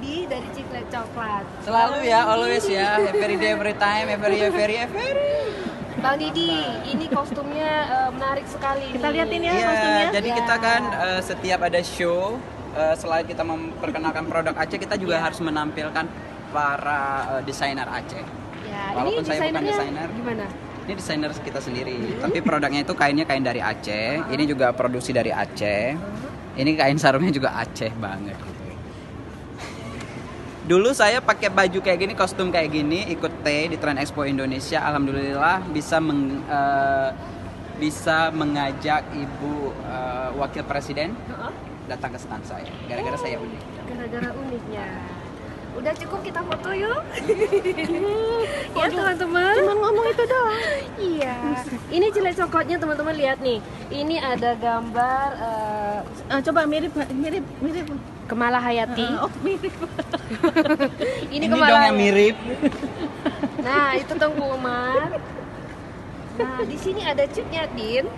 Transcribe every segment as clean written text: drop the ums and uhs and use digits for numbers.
Didi dari Ciklet Coklat. Selalu ya, always ya, every day, every time, every. Bang Didi, ini kostumnya menarik sekali. Kita nih. liatin ya Iya, kostumnya. jadi kita kan setiap ada show, selain kita memperkenalkan produk Aceh, kita juga harus menampilkan para desainer Aceh. Ya, Walaupun ini saya bukan desainernya desainer. gimana? Ini desainer kita sendiri, tapi produknya itu kainnya kain dari Aceh. Ini juga produksi dari Aceh. Ini kain sarungnya juga Aceh banget. Dulu saya pakai baju kayak gini, kostum kayak gini, ikut T di Trend Expo Indonesia. Alhamdulillah bisa mengajak Ibu Wakil Presiden datang ke stand saya. Gara-gara saya unik. Gara-gara uniknya. Udah cukup kita foto yuk. Ya teman-teman. Cuman ngomong itu doang. Iya. Ini Ciklet Coklatnya teman-teman lihat nih. Ini ada gambar Coba mirip. Kemala Hayati. Mirip. Ini Dong Kemala. yang mirip. Nah, itu Tengku Umar. Nah, di sini ada cutnya Din.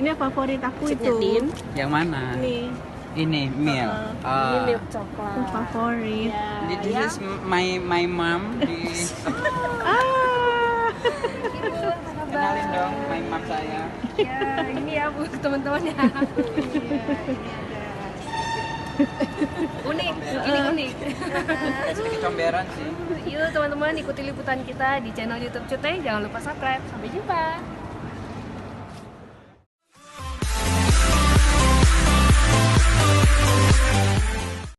Ini favorit aku Cutnya itu. Din. Yang mana? Nih, Ini Mil. Ini milk coklat. aku favorit. Ya, This ya. is my mom. Kenalin dong, my mom saya. Ya, ini ya Bu teman-teman ya. Iya, ini ada. Unik, ini unik. Sedikit comberan sih. Yuk teman-teman ikuti liputan kita di channel YouTube Cute. Jangan lupa subscribe. Sampai jumpa.